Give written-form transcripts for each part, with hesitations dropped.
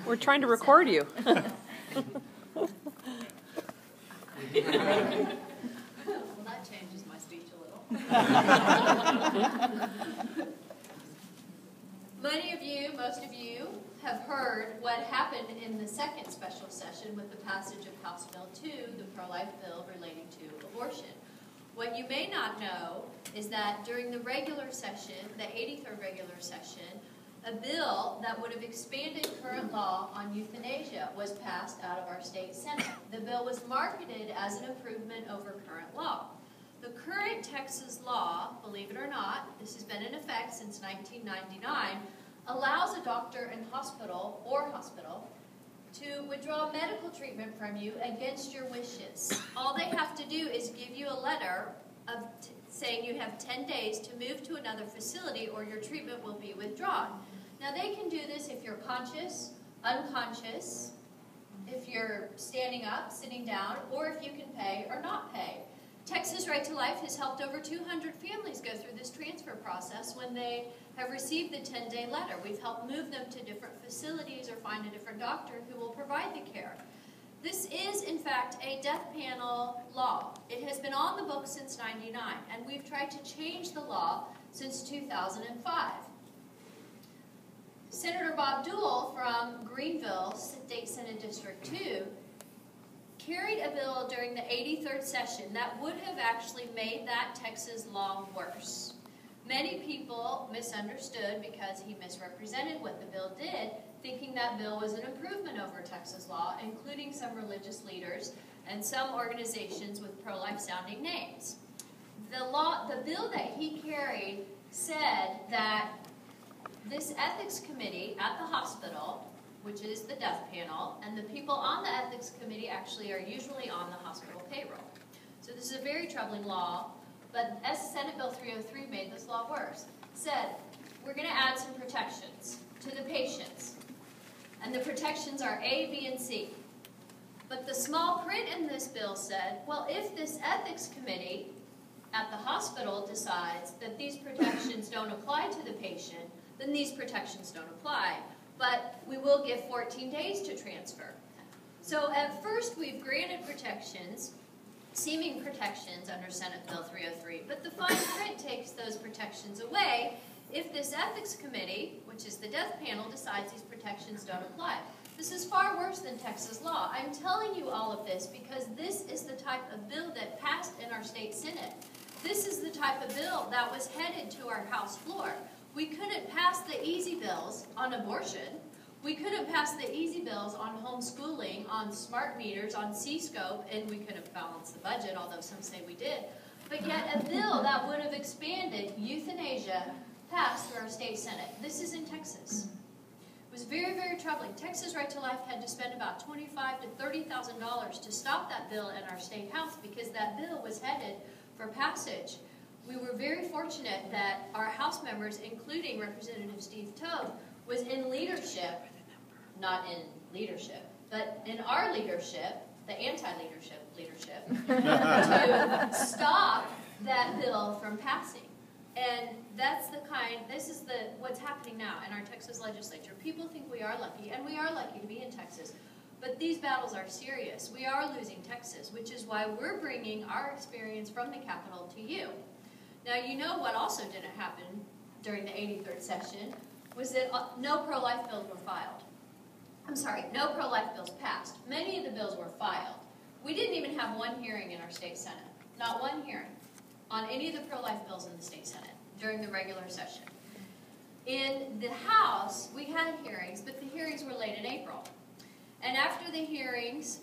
We're trying to record you. Well, that changes my speech a little. Many of you, most of you, have heard what happened in the second special session with the passage of House Bill 2, the pro-life bill relating to abortion. What you may not know is that during the regular session, the 83rd regular session, a bill that would have expanded current law on euthanasia was passed out of our state Senate. The bill was marketed as an improvement over current law. The current Texas law, believe it or not, this has been in effect since 1999, allows a doctor and hospital to withdraw medical treatment from you against your wishes. All they have to do is give you a letter of saying you have 10 days to move to another facility or your treatment will be withdrawn. Now they can do this if you're conscious, unconscious, if you're standing up, sitting down, or if you can pay or not pay. Texas Right to Life has helped over 200 families go through this transfer process when they have received the 10-day letter. We've helped move them to different facilities or find a different doctor who will provide the care. This is, in fact, a death panel law. It has been on the books since '99, and we've tried to change the law since 2005. Senator Bob Deuel from Greenville, State Senate District 2, carried a bill during the 83rd session that would have actually made that Texas law worse. Many people misunderstood because he misrepresented what the bill did, thinking that bill was an improvement over Texas law, including some religious leaders and some organizations with pro-life sounding names. The bill that he carried said that this ethics committee at the hospital, which is the death panel, and the people on the ethics committee actually are usually on the hospital payroll. So this is a very troubling law, but Senate Bill 303 made this law worse. It said, we're going to add some protections to the patients. And the protections are A, B, and C. But the small print in this bill said, well, if this ethics committee at the hospital decides that these protections don't apply to the patient, then these protections don't apply. But we will give 14 days to transfer. So at first we've granted protections, seeming protections under Senate Bill 303, but the fine print takes those protections away if this ethics committee, which is the death panel, decides these protections don't apply. This is far worse than Texas law. I'm telling you all of this because this is the type of bill that passed in our state Senate. This is the type of bill that was headed to our House floor. We couldn't pass the easy bills on abortion. We couldn't pass the easy bills on homeschooling, on smart meters, on C-scope, and we could have balanced the budget, although some say we did. But yet a bill that would have expanded euthanasia passed through our state Senate. This is in Texas. It was very, very troubling. Texas Right to Life had to spend about $25,000 to $30,000 to stop that bill in our state house because that bill was headed for passage. We were very fortunate that our House members, including Representative Steve Toth, was in leadership, not in leadership, but in our leadership, the anti-leadership leadership, to stop that bill from passing. And that's this is what's happening now in our Texas legislature. People think we are lucky, and we are lucky to be in Texas. But these battles are serious. We are losing Texas, which is why we're bringing our experience from the Capitol to you. Now, you know what also didn't happen during the 83rd session was that no pro-life bills were filed. I'm sorry, no pro-life bills passed. Many of the bills were filed. We didn't even have one hearing in our state Senate, not one hearing on any of the pro-life bills in the state Senate during the regular session. In the House, we had hearings, but the hearings were late in April. And after the hearings,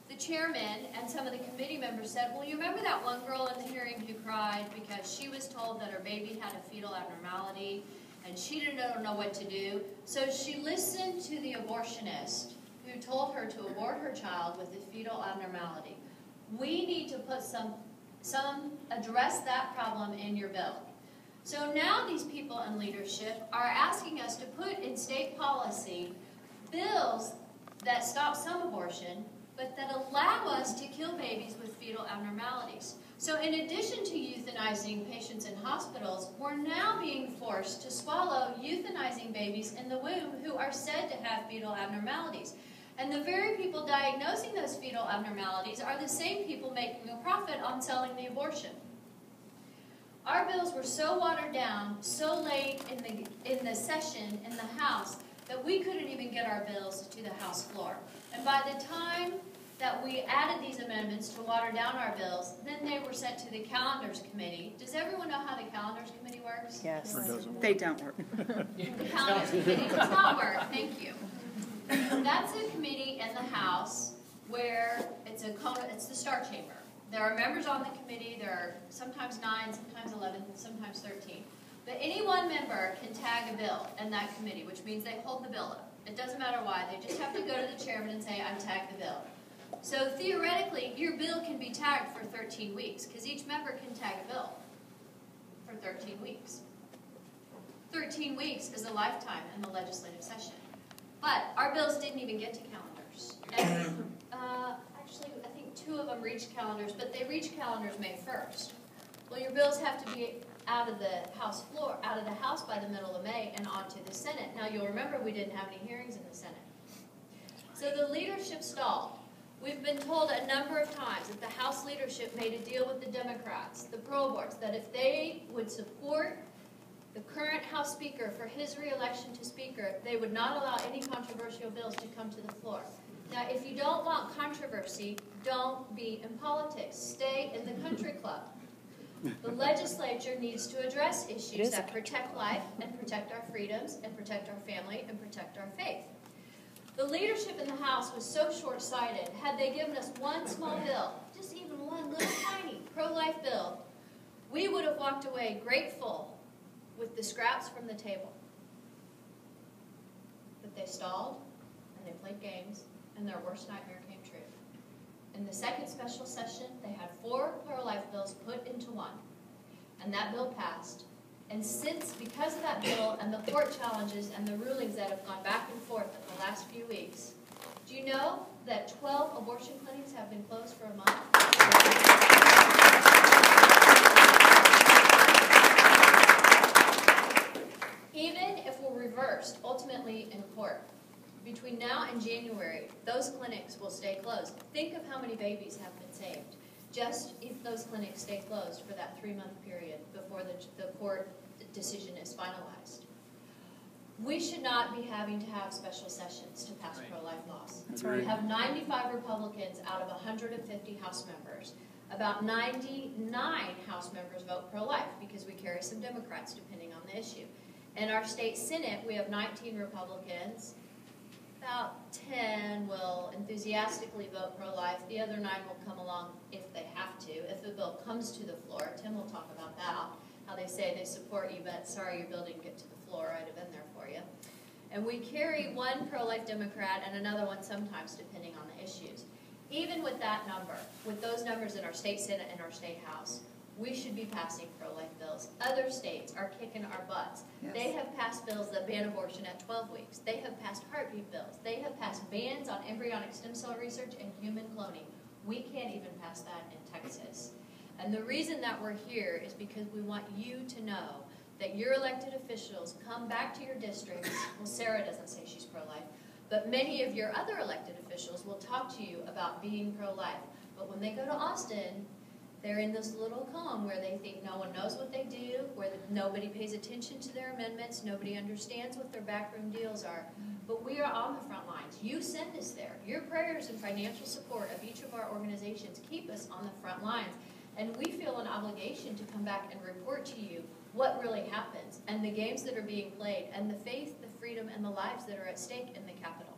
the chairman and some of the committee members said, well, you remember that one girl in the hearing who cried because she was told that her baby had a fetal abnormality and she didn't know what to do. So she listened to the abortionist who told her to abort her child with a fetal abnormality. We need to put address that problem in your bill. So now these people in leadership are asking us to put in state policy bills that stop some abortion, but that allow us to kill babies with fetal abnormalities. So in addition to euthanizing patients in hospitals, we're now being forced to swallow euthanizing babies in the womb who are said to have fetal abnormalities. And the very people diagnosing those fetal abnormalities are the same people making a profit on selling the abortion. Our bills were so watered down, so late in the session in the House, that we couldn't even get our bills to the House floor. And by the time that we added these amendments to water down our bills, then they were sent to the Calendars Committee. Does everyone know how the Calendars Committee works? Yes. They don't work. The Calendars Committee does not work. Thank you. That's a committee in the House where it's the Star Chamber. There are members on the committee. There are sometimes 9, sometimes 11, sometimes 13. But any one member can tag a bill in that committee, which means they hold the bill up. It doesn't matter why. They just have to go to the chairman and say, I've tagged the bill. So theoretically, your bill can be tagged for 13 weeks, because each member can tag a bill for 13 weeks. 13 weeks is a lifetime in the legislative session. But our bills didn't even get to calendars. And actually, I think 2 of them reached calendars, but they reached calendars May 1st. Well, your bills have to be out of the House floor, out of the House by the middle of May and onto the Senate. Now, you'll remember we didn't have any hearings in the Senate. So the leadership stalled. We've been told a number of times that the House leadership made a deal with the Democrats, the pro-aborts, that if they would support the current House Speaker for his re-election to Speaker, they would not allow any controversial bills to come to the floor. Now, if you don't want controversy, don't be in politics. Stay in the country club. The legislature needs to address issues that protect life and protect our freedoms and protect our family and protect our faith. The leadership in the House was so short-sighted. Had they given us one small bill, just even one little tiny pro-life bill, we would have walked away grateful with the scraps from the table. But they stalled, and they played games, and their worst nightmare came true. In the second special session, they had 4 pro-life bills put into one, and that bill passed. And since, because of that bill and the court challenges and the rulings that have gone back and forth in the last few weeks, do you know that 12 abortion clinics have been closed for a month? Even if we're reversed, ultimately in court, between now and January, those clinics will stay closed. Think of how many babies have been saved, just if those clinics stay closed for that 3-month period before the court decision is finalized. We should not be having to have special sessions to pass pro-life laws. That's right. We have 95 Republicans out of 150 House members. About 99 House members vote pro-life because we carry some Democrats depending on the issue. In our state Senate, we have 19 Republicans. About 10 will enthusiastically vote pro-life. The other 9 will come along if they have to. If the bill comes to the floor, Tim will talk about that, how they say they support you, but sorry your bill didn't get to the floor. I'd have been there for you. And we carry one pro-life Democrat and another one sometimes, depending on the issues. Even with that number, with those numbers in our state Senate and our state House, we should be passing pro-life bills. Other states are kicking our butts. Yes. They have passed bills that ban abortion at 12 weeks. They have passed heartbeat bills. They have passed bans on embryonic stem cell research and human cloning. We can't even pass that in Texas. And the reason that we're here is because we want you to know that your elected officials come back to your districts. Well, Sarah doesn't say she's pro-life, but many of your other elected officials will talk to you about being pro-life. But when they go to Austin, they're in this little cone where they think no one knows what they do, where nobody pays attention to their amendments, nobody understands what their backroom deals are. But we are on the front lines. You send us there. Your prayers and financial support of each of our organizations keep us on the front lines. And we feel an obligation to come back and report to you what really happens and the games that are being played and the faith, the freedom, and the lives that are at stake in the Capitol.